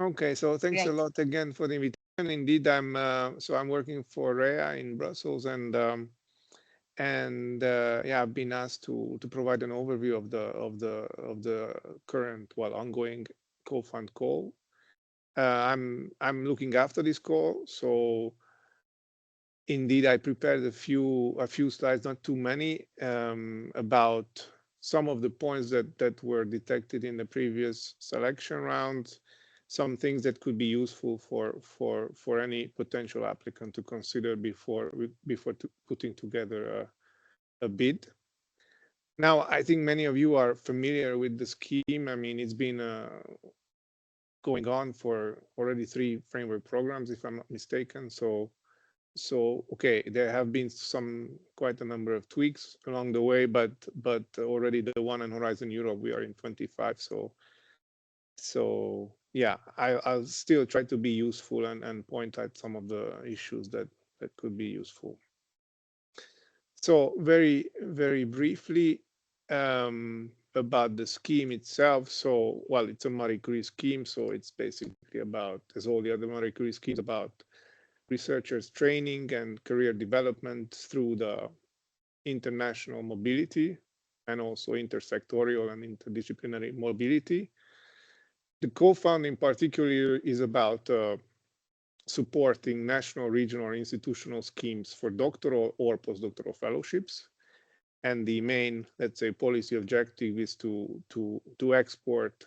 Okay, so thanks a Great. lot again for the invitation. Indeed, I'm working for REA in Brussels, and yeah, I've been asked to provide an overview of the current, well, ongoing COFUND call. I'm looking after this call, so indeed I prepared a few slides, not too many, about some of the points that were detected in the previous selection round, some things that could be useful for any potential applicant to consider before putting together a bid. Now, I think many of you are familiar with the scheme. I mean, it's been going on for already 3 framework programs, if I'm not mistaken. So okay, there have been quite a number of tweaks along the way, but already the one on Horizon Europe, we are in 25. So yeah, I'll still try to be useful and point out some of the issues that could be useful. So very, very briefly about the scheme itself. So, well, it's a Marie Curie scheme. So it's basically about, as all the other Marie Curie schemes, about researchers training and career development through the international mobility and also intersectorial and interdisciplinary mobility. The COFUND in particular is about supporting national, regional, or institutional schemes for doctoral or postdoctoral fellowships. And the main, let's say, policy objective is to export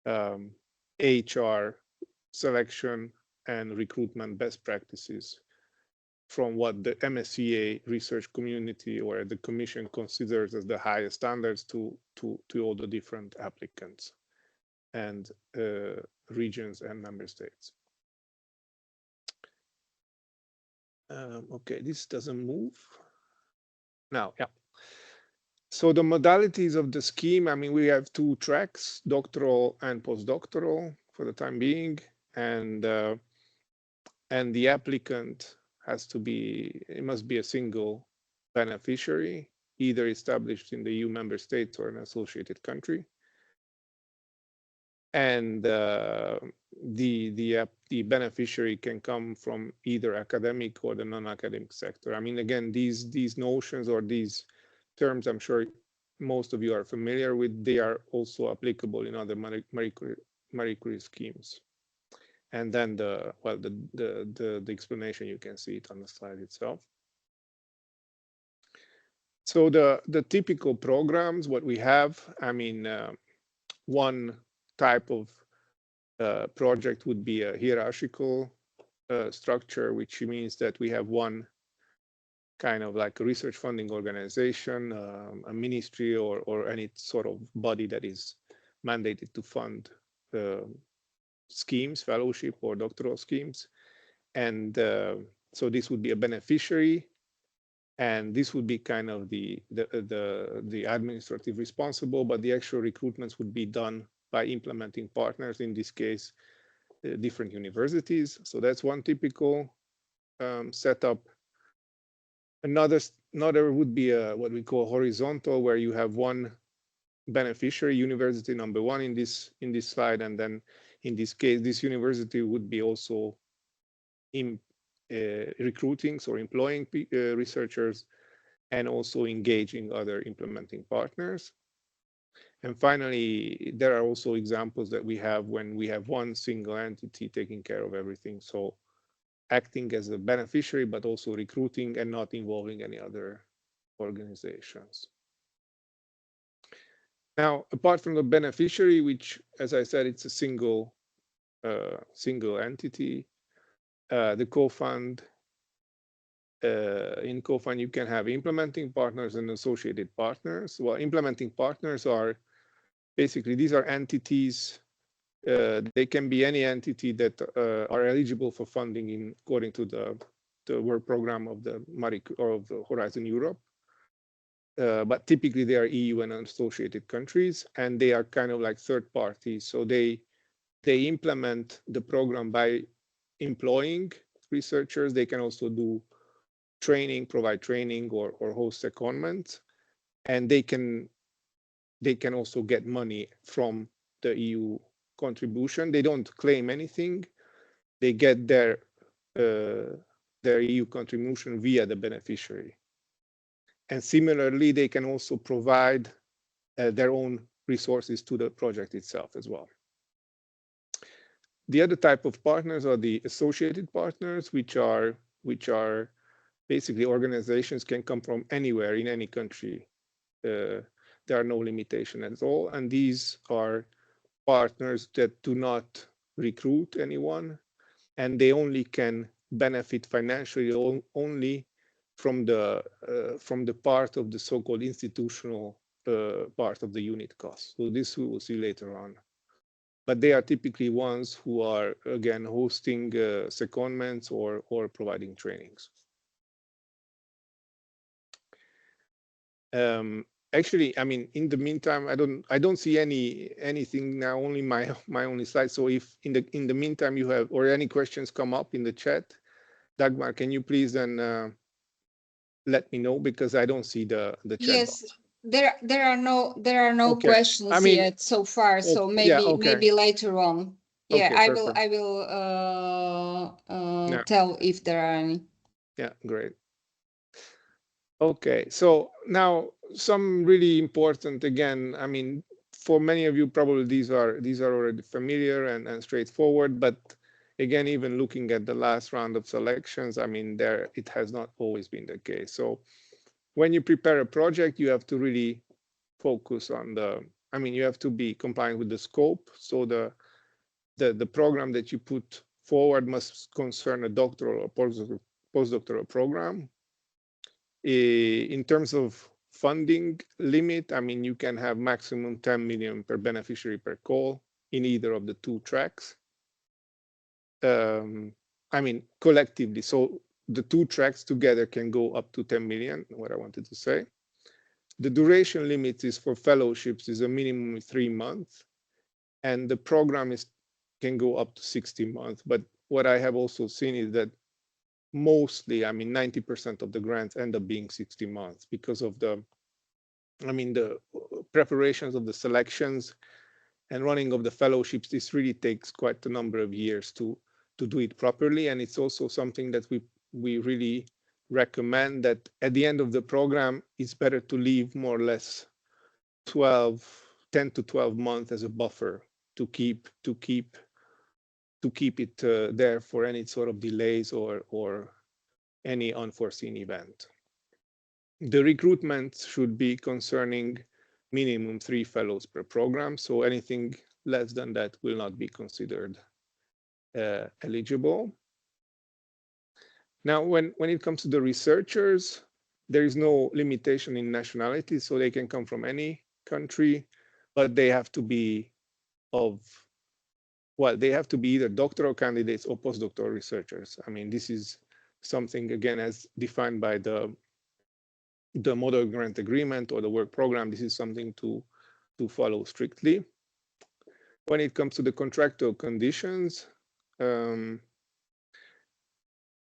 HR selection and recruitment best practices from what the MSCA research community or the Commission considers as the highest standards to all the different applicants and regions and member states. Okay, this doesn't move. Now, yeah. So the modalities of the scheme, I mean, we have 2 tracks, doctoral and postdoctoral for the time being, and the applicant it must be a single beneficiary, either established in the EU member states or an associated country. And the beneficiary can come from either academic or the non-academic sector. I mean, again, these notions or these terms, I'm sure most of you are familiar with. They are also applicable in other Marie Curie schemes. And then the explanation, you can see it on the slide itself. So the typical programs, what we have, I mean, one type of project would be a hierarchical structure, which means that we have one kind of like a research funding organization, a ministry, or any sort of body that is mandated to fund schemes, fellowship or doctoral schemes. And so this would be a beneficiary, and this would be kind of the administrative responsible, but the actual recruitments would be done by implementing partners, in this case, different universities. So that's one typical setup. Another would be what we call horizontal, where you have one beneficiary, university number 1 in this slide, and then in this case, this university would be also in recruiting or employing researchers, and also engaging other implementing partners. And finally, there are also examples that we have when we have one single entity taking care of everything. So acting as a beneficiary, but also recruiting and not involving any other organizations. Now, apart from the beneficiary, which, as I said, it's a single entity, the COFUND, in COFUND, you can have implementing partners and associated partners. Well, implementing partners are basically, these are entities. They can be any entity that are eligible for funding according to the work program of the Horizon Europe. But typically they are EU and associated countries, and they are kind of like third parties. So they implement the program by employing researchers. They can also do training, provide training, or host secondment, and they can also get money from the EU contribution. They don't claim anything. They get their EU contribution via the beneficiary. And similarly, they can also provide their own resources to the project itself as well. The other type of partners are the associated partners, which are basically organizations can come from anywhere in any country. There are no limitations at all. And these are partners that do not recruit anyone, and they only can benefit financially only from the part of the so-called institutional part of the unit cost. So this we will see later on. But they are typically ones who are, again, hosting secondments or providing trainings. Actually, I mean, in the meantime, I don't see anything now. Only my only slide. So if in the meantime you have or any questions come up in the chat, Dagmar, can you please then let me know, because I don't see the chat Yes. box. There are no Okay. questions I mean, yet so far, so maybe yeah, okay. maybe later on. Yeah, Okay, I will Yeah. tell if there are any. Yeah, great. Okay, so now some really important, again, I mean, for many of you probably these are already familiar and straightforward, but again, even looking at the last round of selections, I mean, it has not always been the case. So when you prepare a project, you have to really focus on you have to be compliant with the scope. So the program that you put forward must concern a doctoral or postdoctoral program. In terms of funding limit, I mean, you can have maximum 10 million per beneficiary per call in either of the two tracks. I mean, collectively, so the two tracks together can go up to 10 million, what I wanted to say. The duration limit is for fellowships is a minimum of 3 months, and the program can go up to 60 months. But what I have also seen is that mostly, I mean, 90% of the grants end up being 60 months because of the preparations of the selections and running of the fellowships. This really takes quite a number of years to do it properly. And it's also something that we really recommend, that at the end of the program, it's better to leave more or less 10 to 12 months as a buffer to keep it there for any sort of delays or any unforeseen event. The recruitment should be concerning minimum 3 fellows per program. So anything less than that will not be considered eligible. Now, when it comes to the researchers, there is no limitation in nationality, so they can come from any country, but they have to be they have to be either doctoral candidates or postdoctoral researchers. I mean, this is something, again, as defined by the model grant agreement or the work program. This is something to follow strictly. When it comes to the contractual conditions,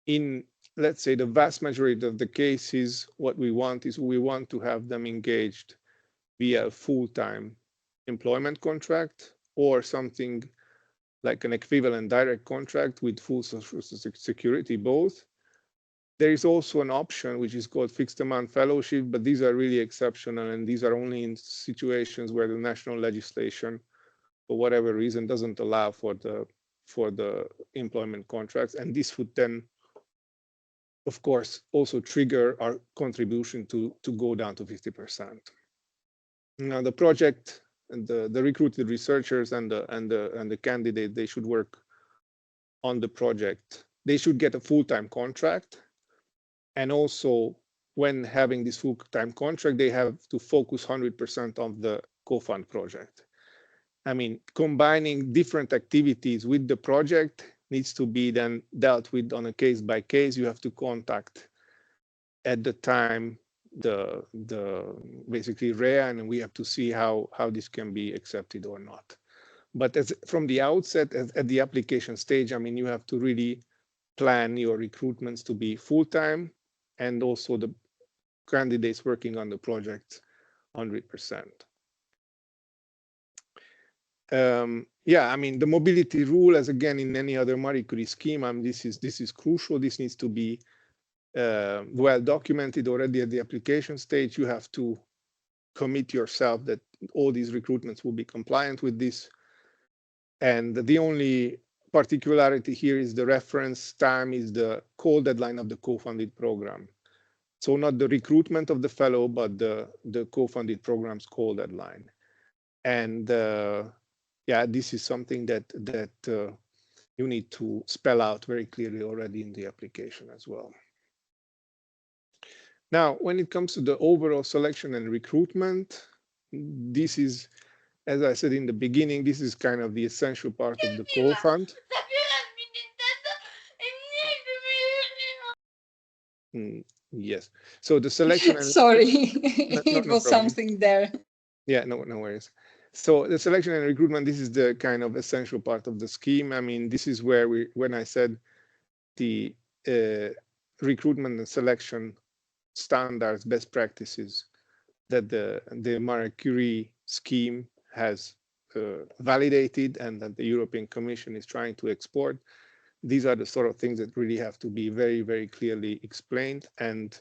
in, let's say, the vast majority of the cases, what we want to have them engaged via a full-time employment contract or something like an equivalent direct contract with full social security, both. There is also an option which is called fixed amount fellowship, but these are really exceptional, and these are only in situations where the national legislation, for whatever reason, doesn't allow for the employment contracts. And this would then, of course, also trigger our contribution to go down to 50%. Now, the project and the recruited researchers and the candidate, they should work on the project. They should get a full-time contract. And also, when having this full-time contract, they have to focus 100% on the COFUND project. I mean, combining different activities with the project needs to be then dealt with on a case by case. You have to contact at the time the basically REA, and we have to see how this can be accepted or not. But from the outset, at the application stage, I mean, you have to really plan your recruitments to be full-time, and also the candidates working on the project 100%. Yeah, I mean, the mobility rule, as again in any other Marie Curie scheme, this is crucial. This needs to be well documented already at the application stage. You have to commit yourself that all these recruitments will be compliant with this. And the only particularity here is the reference time is the call deadline of the co-funded program. So not the recruitment of the fellow, but the co-funded program's call deadline. And yeah, this is something that you need to spell out very clearly already in the application as well. Now, when it comes to the overall selection and recruitment, this is, as I said in the beginning, this is kind of the essential part of the COFUND. Yes. So the selection. And sorry, it was something there. Yeah, no worries. So the selection and recruitment, this is the kind of essential part of the scheme. I mean, this is where when I said the recruitment and selection standards, best practices that the Marie Curie scheme has validated and that the European Commission is trying to export. These are the sort of things that really have to be very, very clearly explained, and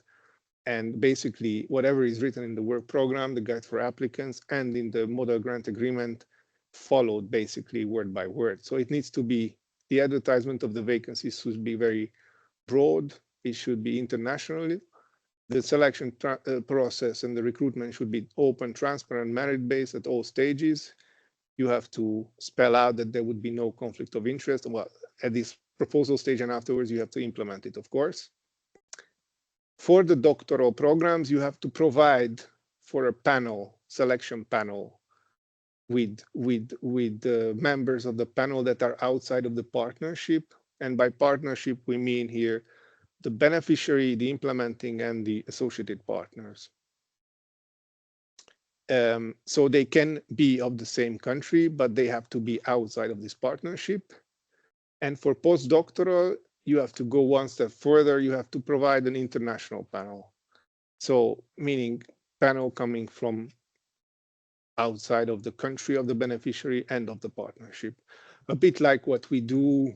basically whatever is written in the work program, the guide for applicants, and in the model grant agreement followed basically word by word. So it needs to be, the advertisement of the vacancies should be very broad. It should be internationally. The selection process and the recruitment should be open, transparent, merit-based at all stages. You have to spell out that there would be no conflict of interest. Well, at this proposal stage and afterwards, you have to implement it, of course. For the doctoral programs, you have to provide for a panel, selection panel, with members of the panel that are outside of the partnership. And by partnership, we mean here the beneficiary, the implementing, and the associated partners. So they can be of the same country, but they have to be outside of this partnership. And for postdoctoral, you have to go one step further. You have to provide an international panel. So meaning panel coming from outside of the country of the beneficiary and of the partnership. A bit like what we do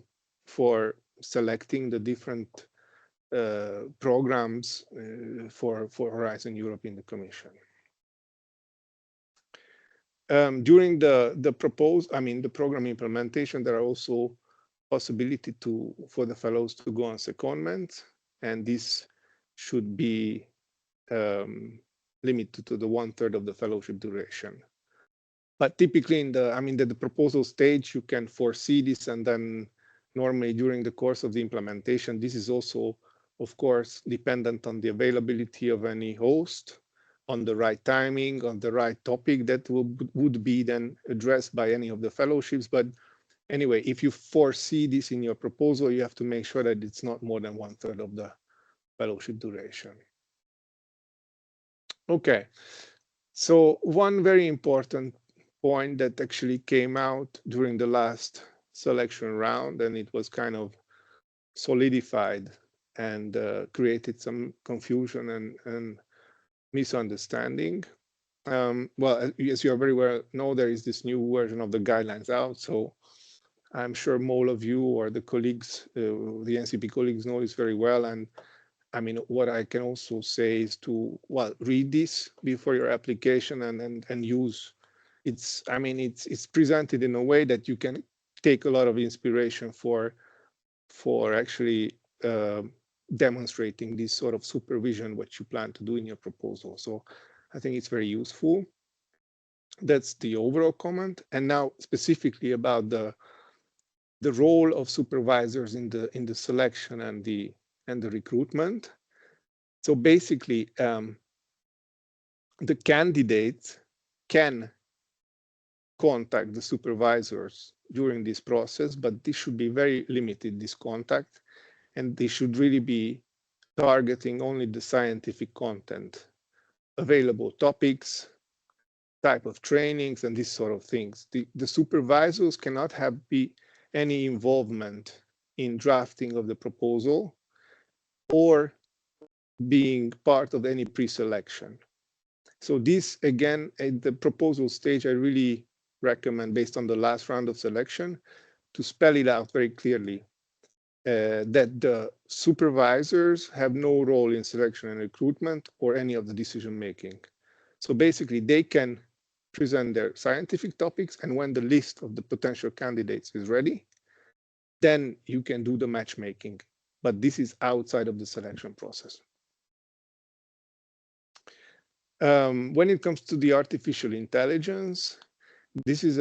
for selecting the different programs for Horizon Europe in the Commission. During the program implementation, there are also possibility for the fellows to go on secondment, and this should be limited to the 1/3 of the fellowship duration. But typically in the proposal stage, you can foresee this, and then normally during the course of the implementation, this is also, of course, dependent on the availability of any host, on the right timing, on the right topic that would be then addressed by any of the fellowships. But anyway, if you foresee this in your proposal, you have to make sure that it's not more than 1/3 of the fellowship duration. Okay, so one very important point that actually came out during the last selection round, and it was kind of solidified and created some confusion and misunderstanding. Well, as you very well know, there is this new version of the guidelines out, so I'm sure all of you or the colleagues, the NCP colleagues know this very well. And I mean, what I can also say is to, well, read this before your application and use. It's presented in a way that you can take a lot of inspiration for actually demonstrating this sort of supervision, what you plan to do in your proposal. So I think it's very useful. That's the overall comment. And now specifically about the role of supervisors in the selection and the recruitment. So basically, the candidates can contact the supervisors during this process, but this should be very limited, this contact, and they should really be targeting only the scientific content, available topics, type of trainings, and these sort of things. The supervisors cannot have any involvement in drafting of the proposal or being part of any pre-selection. So this, again, at the proposal stage, I really recommend, based on the last round of selection, to spell it out very clearly, that the supervisors have no role in selection and recruitment or any of the decision making. So basically, they can present their scientific topics, and when the list of the potential candidates is ready, then you can do the matchmaking. But this is outside of the selection process. When it comes to the artificial intelligence, this is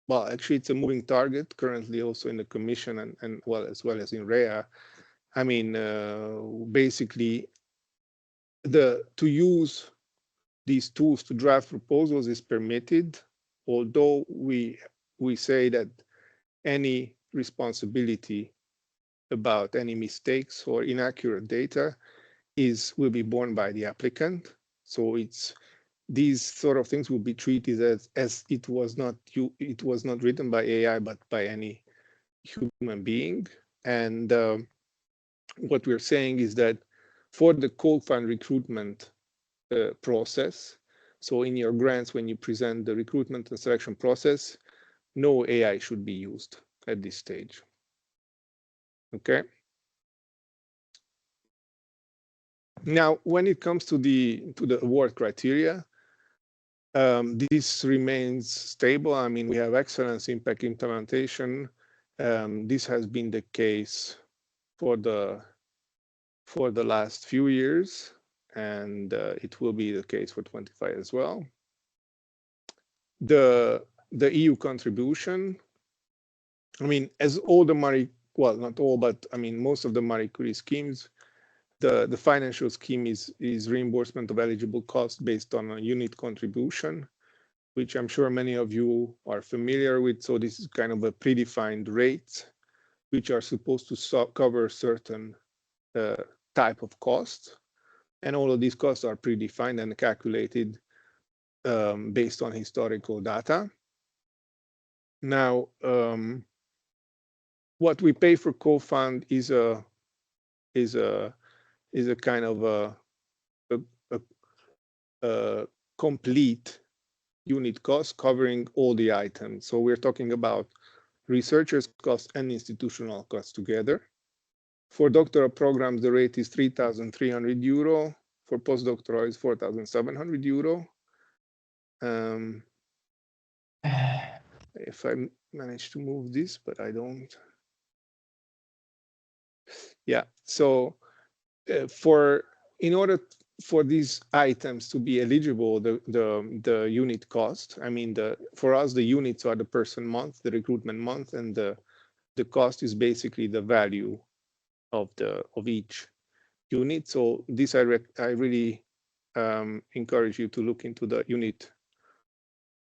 well, actually, it's a moving target currently also in the Commission and well, as well as in REA. I mean, basically, to use these tools to draft proposals is permitted, although we say that any responsibility about any mistakes or inaccurate data will be borne by the applicant. So these sort of things will be treated as it was not written by AI, but by any human being. And what we're saying is that for the COFUND recruitment process, so in your grants, when you present the recruitment and selection process, no AI should be used at this stage. Okay. Now, when it comes to the award criteria, this remains stable. I mean, we have excellence, impact, implementation. This has been the case for the last few years, and it will be the case for 25 as well. The EU contribution, I mean, as all the Marie, well, not all, but I mean, most of the Marie Curie schemes, the financial scheme is reimbursement of eligible costs based on a unit contribution, which I'm sure many of you are familiar with. So this is kind of a predefined rates, which are supposed to cover certain type of costs. And all of these costs are predefined and calculated based on historical data. Now, what we pay for COFUND is a kind of a complete unit cost covering all the items. So we're talking about researchers' costs and institutional costs together. For doctoral programs, the rate is 3,300 euro. For postdoctoral, it's 4,700 euro. If I manage to move this, but I don't. Yeah, so in order for these items to be eligible, the unit cost, I mean, for us, the units are the person month, the recruitment month, and the cost is basically the value of each unit. So this I really encourage you to look into the unit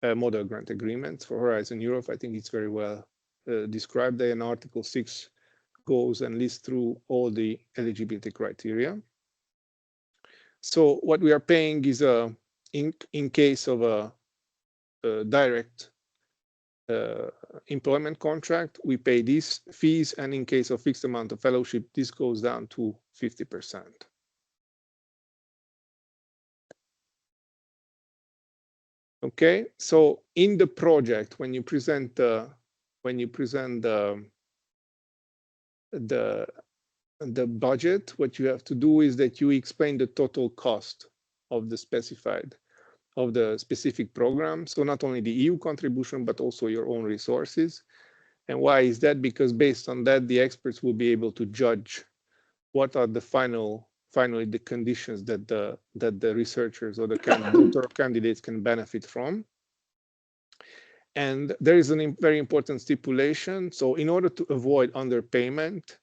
model grant agreements for Horizon Europe. I think it's very well described there, and Article 6 goes and lists through all the eligibility criteria. So what we are paying is in case of a direct employment contract, we pay these fees, and in case of fixed amount of fellowship, this goes down to 50%. Okay, so in the project, when you present the budget, what you have to do is that you explain the total cost of the specific program. So not only the EU contribution, but also your own resources. And why is that? Because based on that, the experts will be able to judge what are the finally the conditions that the researchers or the candidates can benefit from. And there is a very important stipulation. So in order to avoid underpayment,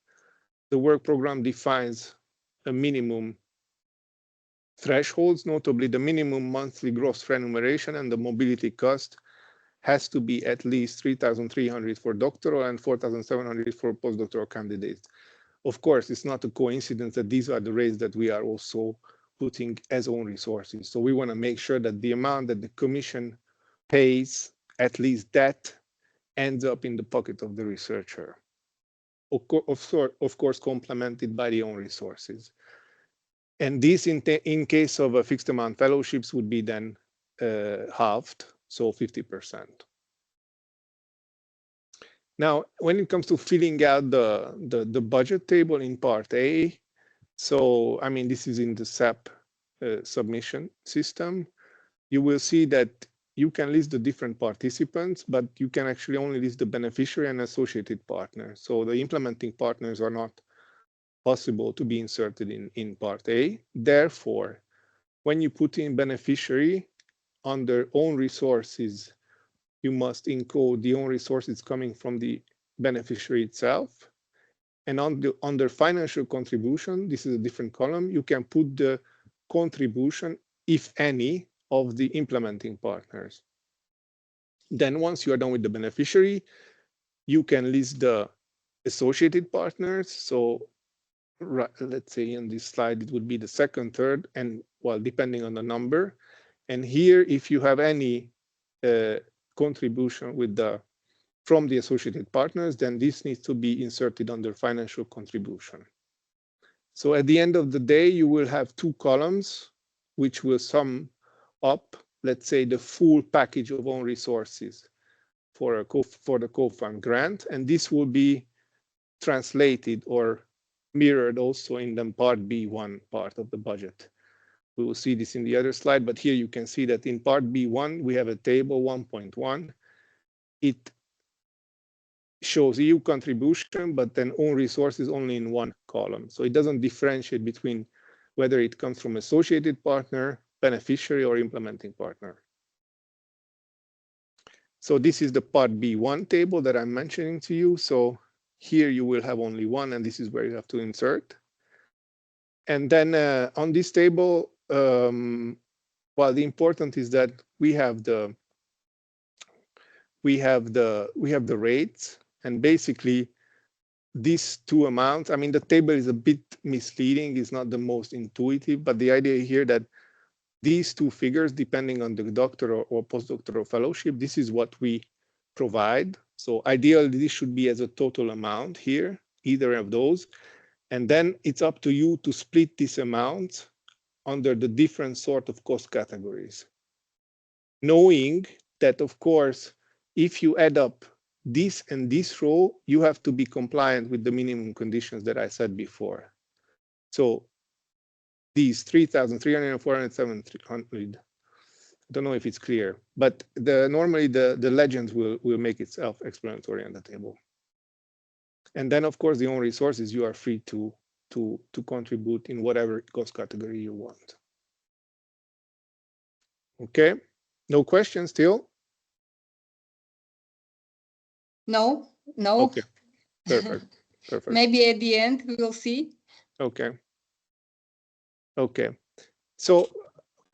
the work program defines a minimum thresholds, notably the minimum monthly gross remuneration and the mobility cost has to be at least 3,300 for doctoral and 4,700 for postdoctoral candidates. Of course, it's not a coincidence that these are the rates that we are also putting as own resources. So we want to make sure that the amount that the Commission pays, at least that ends up in the pocket of the researcher. Of course, complemented by the own resources. And this, in case of a fixed amount fellowships, would be then halved. so 50%. Now, when it comes to filling out the budget table in Part A, so I mean, this is in the SAP submission system, you will see that you can list the different participants, but you can actually only list the beneficiary and associated partner. So the implementing partners are not possible to be inserted in Part A. Therefore, when you put in beneficiary under own resources, you must encode the own resources coming from the beneficiary itself. And under financial contribution, this is a different column, you can put the contribution, if any, of the implementing partners. Then once you are done with the beneficiary, you can list the associated partners. So let's say in this slide, it would be the second, third, and well, depending on the number. And here, if you have any contribution from the associated partners, then this needs to be inserted under financial contribution. So at the end of the day, you will have two columns, which will sum up, let's say, the full package of own resources for the COFUND grant, and this will be translated or mirrored also in the Part B1 part of the budget. We will see this in the other slide, but here you can see that in Part B1, we have a table 1.1. It shows EU contribution, but then own resources only in one column. So it doesn't differentiate between whether it comes from associated partner, beneficiary, or implementing partner. So this is the Part B1 table that I'm mentioning to you. So here you will have only one, and this is where you have to insert. And then on this table, well, the important is that we have the rates, and basically these two amounts. I mean, the table is a bit misleading; it's not the most intuitive, but the idea here that these two figures, depending on the doctoral or postdoctoral fellowship, this is what we provide. So ideally, this should be as a total amount here, either of those. And then it's up to you to split this amount under the different sort of cost categories. Knowing that, of course, if you add up this and this row, you have to be compliant with the minimum conditions that I said before. So these 3,300 and 400, I don't know if it's clear, but normally the legends will make it self-explanatory on the table. And then, of course, the own resources, you are free to contribute in whatever cost category you want. Okay, no questions still? No. Okay, perfect. Maybe at the end we will see. Okay. So,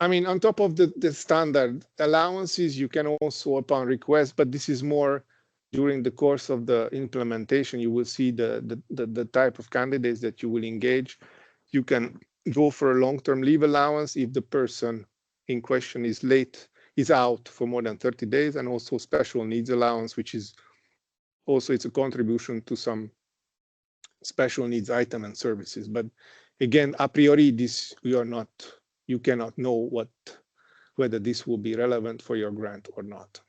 I mean, on top of the standard allowances, you can also, upon request, but this is more during the course of the implementation, you will see the type of candidates that you will engage. You can go for a long-term leave allowance if the person in question is out for more than 30 days, and also special needs allowance, which is also, it's a contribution to some special needs item and services. But again, a priori, this you cannot know whether this will be relevant for your grant or not.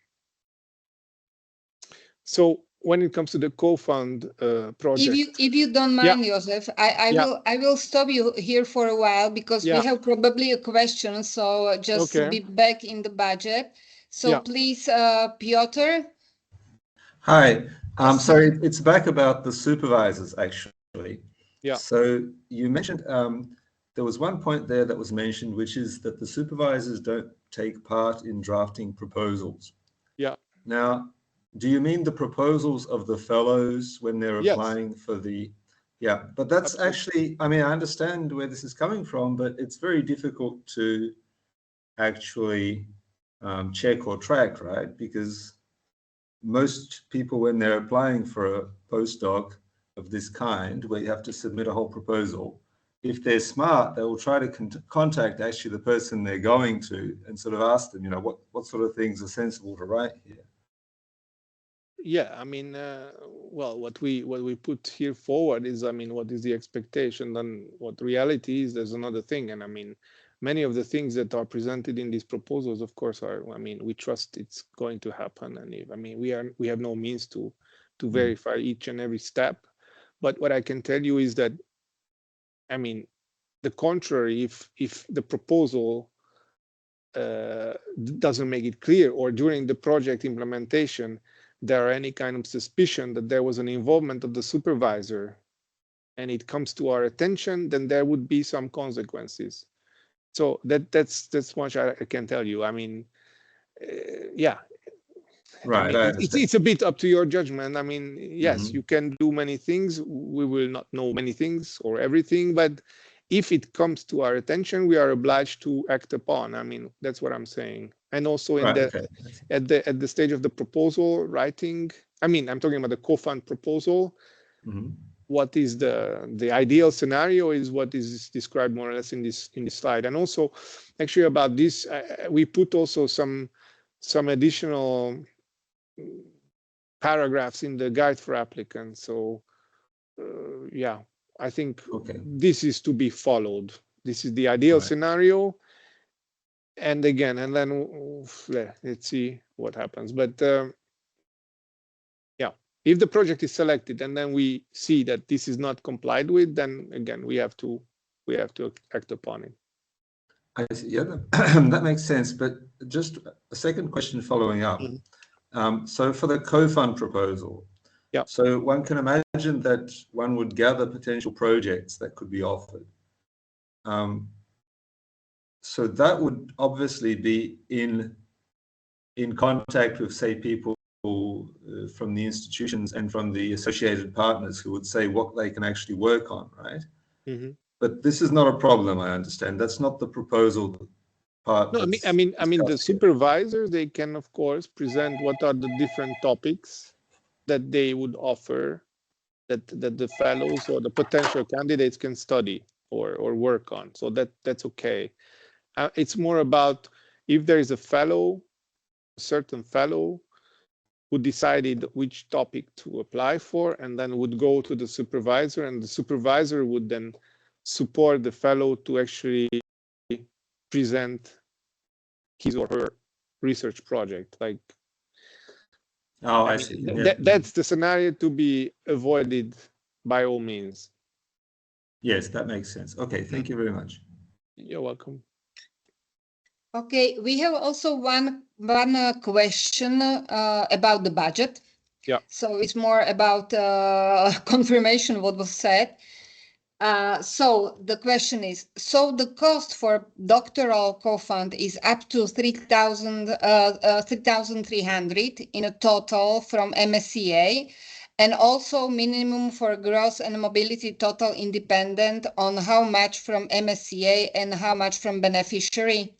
So when it comes to the COFUND project, if you don't mind, Josef, I will stop you here for a while because we have probably a question. So just be back in the budget. So please, Piotr. Hi. So it's back about the supervisors, actually. Yeah. So you mentioned there was one point there that was mentioned, which is that the supervisors don't take part in drafting proposals. Yeah. Now, do you mean the proposals of the fellows when they're applying for the? Yeah, but that's actually, I mean, I understand where this is coming from, but it's very difficult to actually check or track, right? Because most people, when they're applying for a postdoc of this kind, where you have to submit a whole proposal, if they're smart, they will try to contact actually the person they're going to and sort of ask them, you know, what sort of things are sensible to write here. Yeah, I mean, well, what we put here forward is, I mean, what is the expectation, and what reality is, there's another thing. And I mean, many of the things that are presented in these proposals, of course, are, I mean, we trust it's going to happen. And if, I mean, we have no means to verify each and every step. But what I can tell you is that, I mean, the contrary, if the proposal doesn't make it clear, or during the project implementation, there are any kind of suspicion that there was an involvement of the supervisor, and it comes to our attention, then there would be some consequences. So that's much I can tell you. I mean, yeah. Right. I mean, it's a bit up to your judgment. I mean, yes, you can do many things. We will not know many things or everything, but if it comes to our attention, we are obliged to act upon. I mean, that's what I'm saying. And also in at the stage of the proposal writing, I mean, I'm talking about the COFUND proposal. What is the ideal scenario is what is described more or less in this slide. And also, actually, about this, we put also some additional paragraphs in the guide for applicants. So, yeah. I think this is to be followed. This is the ideal scenario. And again, and then let's see what happens. But yeah, if the project is selected and then we see that this is not complied with, then again, we have to act upon it. I see. Yeah, that makes sense. But just a second question following up. So for the COFUND proposal, so one can imagine that one would gather potential projects that could be offered. So that would obviously be in contact with, say, people from the institutions and from the associated partners who would say what they can actually work on, right? But this is not a problem, I understand. That's not the proposal part. No, I mean, the supervisors, they can, of course, present what are the different topics that they would offer that the fellows or the potential candidates can study or work on. So that's okay. It's more about if there is a certain fellow who decided which topic to apply for and then would go to the supervisor, and the supervisor would then support the fellow to actually present his or her research project. Like, I see. That's the scenario to be avoided by all means. Yes, that makes sense. Okay, thank you very much. You're welcome. Okay, we have also one question about the budget. Yeah. So it's more about confirmation of what was said. So the question is, so the cost for doctoral COFUND is up to 3,300 in a total from MSCA, and also minimum for gross and mobility total independent on how much from MSCA and how much from beneficiary.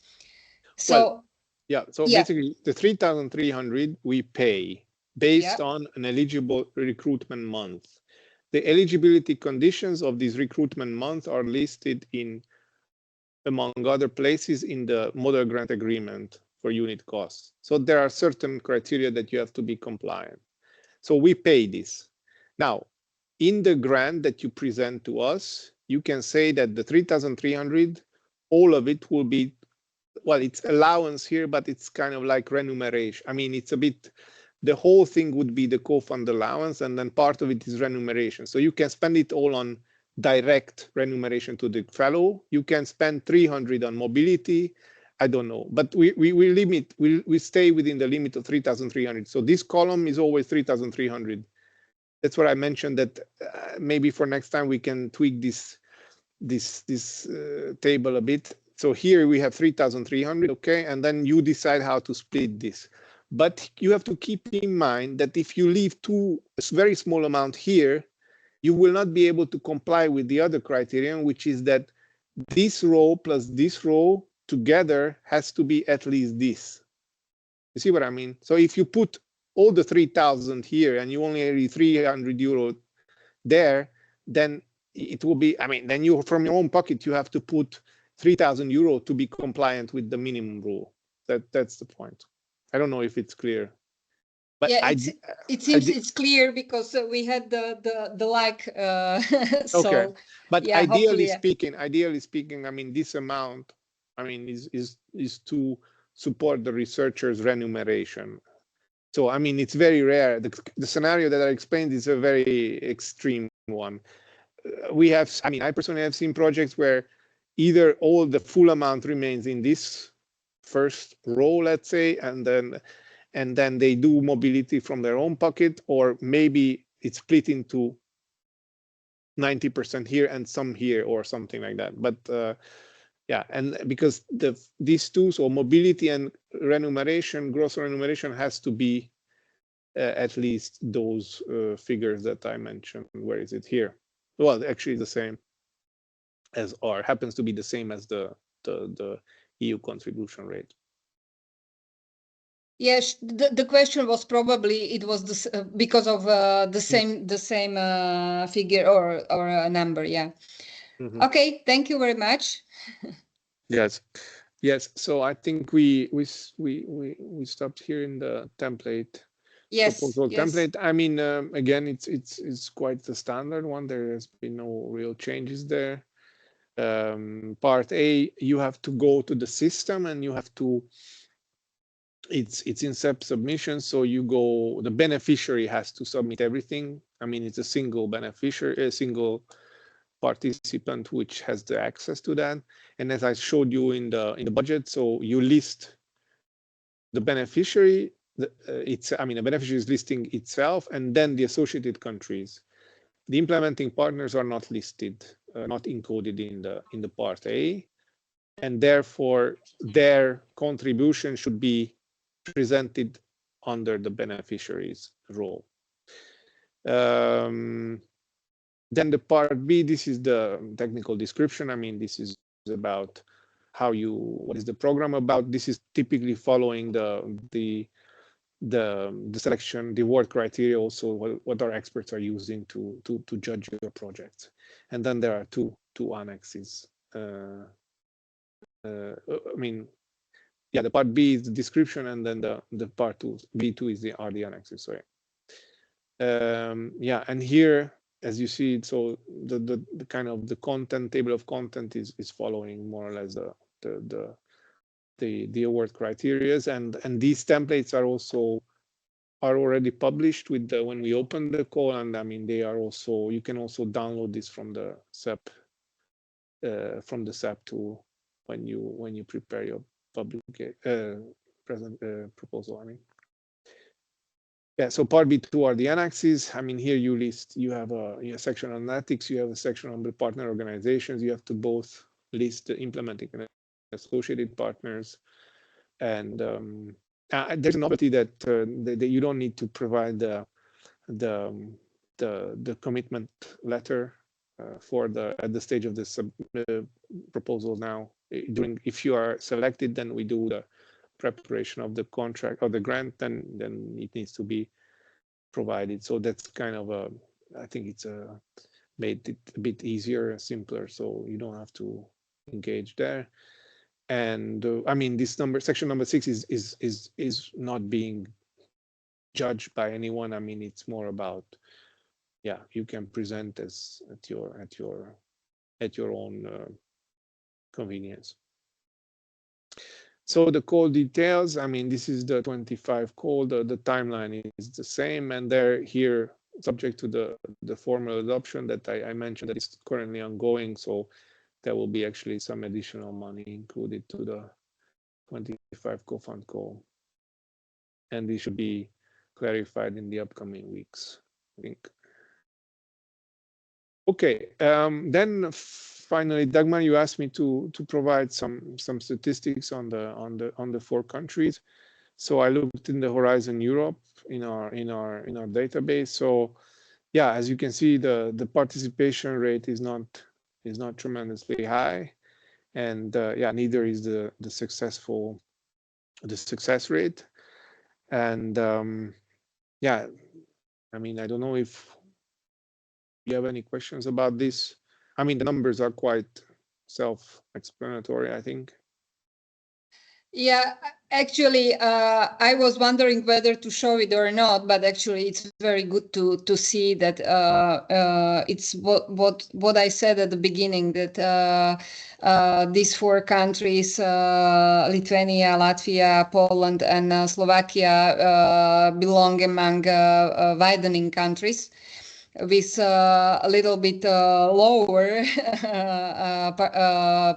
So basically the 3,300 we pay based on an eligible recruitment month. The eligibility conditions of these recruitment months are listed in, among other places, in the model grant agreement for unit costs. So there are certain criteria that you have to be compliant. So we pay this. Now, in the grant that you present to us, you can say that the 3,300, all of it will be, well, it's allowance here, but it's kind of like remuneration. I mean, it's a bit, the whole thing would be the COFUND allowance, and then part of it is remuneration. So you can spend it all on direct remuneration to the fellow. You can spend 300 on mobility. I don't know, but we stay within the limit of 3,300. So this column is always 3,300. That's what I mentioned, that maybe for next time we can tweak this table a bit. So here we have 3,300, okay, and then you decide how to split this. But you have to keep in mind that if you leave a very small amount here, you will not be able to comply with the other criterion, which is that this row plus this row together has to be at least this. You see what I mean? So if you put all the 3,000 here and you only have 300 euro there, then it will be, I mean, then you, from your own pocket, you have to put 3,000 euro to be compliant with the minimum rule. That's the point. I don't know if it's clear. But yeah, it seems it's clear because we had the like. So, okay, but yeah, ideally speaking, I mean, this amount, I mean, is to support the researchers' remuneration. So, I mean, it's very rare. The scenario that I explained is a very extreme one. We have, I mean, I personally have seen projects where either all the full amount remains in this first row, let's say, and then they do mobility from their own pocket, or maybe it's split into 90% here and some here or something like that. But yeah, and because these two, so mobility and remuneration, gross remuneration, has to be at least those figures that I mentioned. Where is it here? Well, actually the same as, or happens to be the same as the EU contribution rate. Yes, the question was probably it was because of the same figure or number. Yeah. Mm-hmm. Okay, thank you very much. Yes. So I think we stopped here in the template. Yes. Proposal template. I mean, again, it's quite the standard one. There has been no real changes there. Part A, you have to go to the system and you have to. It's in submission, so you go. The beneficiary has to submit everything. I mean, it's a single beneficiary, a single participant which has the access to that. And as I showed you in the budget, so you list the beneficiary. I mean, the beneficiary is listing itself, and then the associated countries. The implementing partners are not listed, not encoded in the part A, and therefore their contribution should be presented under the beneficiaries role. Then the part B, this is the technical description. I mean, this is about what is the program about. This is typically following the selection, the award criteria, also what our experts are using to judge your projects. And then there are two annexes. I mean, yeah, the part B is the description, and then the part B2 are the annexes. Sorry. Yeah, and here, as you see, so the kind of the content table of content is following more or less the award criterias, and these templates are already published with when we open the call, and I mean they are also, you can also download this from the SAP tool when you prepare your public proposal. I mean, yeah. So part B2 are the annexes. I mean, here you have a section on analytics, you have a section on the partner organizations. You have to both list the implementing and associated partners, and there's a novelty that you don't need to provide the commitment letter at the stage of the proposal now. If you are selected, then we do the preparation of the contract or the grant, then it needs to be provided. So that's kind of I think it's made it a bit easier, simpler, so you don't have to engage there. And I mean, this section number 6 is not being judged by anyone. I mean, it's more about, yeah, you can present as at your own convenience. So the call details, I mean, this is the 25 call. The timeline is the same, and they're here subject to the formal adoption that I mentioned that is currently ongoing. So there will be actually some additional money included to the 25 COFUND call, and this should be clarified in the upcoming weeks, I think. Okay, then finally, Dagmar, you asked me to provide some statistics on the 4 countries. So I looked in the Horizon Europe in our database. So yeah, as you can see, the participation rate is not tremendously high, and yeah, neither is the success rate. And yeah, I mean, I don't know if you have any questions about this. I mean, the numbers are quite self-explanatory, I think. Yeah, actually, I was wondering whether to show it or not, but actually, it's very good to see that it's what I said at the beginning, that these 4 countries, Lithuania, Latvia, Poland, and Slovakia, belong among widening countries, with a little bit lower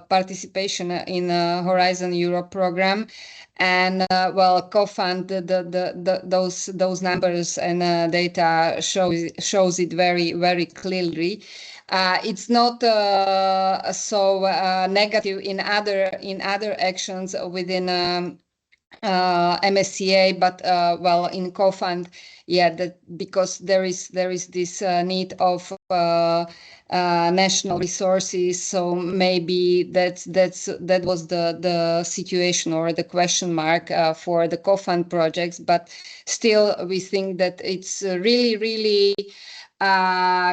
participation in Horizon Europe program, and well, COFUND those numbers and data shows it very clearly. It's not so negative in other actions within MSCA, but well, in COFUND, yeah, that because there is this need of national resources, so maybe that was the situation or the question mark for the COFUND projects. But still, we think that it's really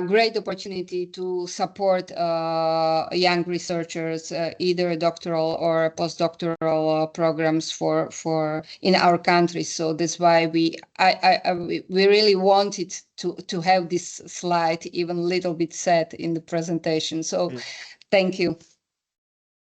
great opportunity to support young researchers, either doctoral or postdoctoral programs for in our country. So that's why we really wanted to have this slide even a little bit set in the presentation. So thank you.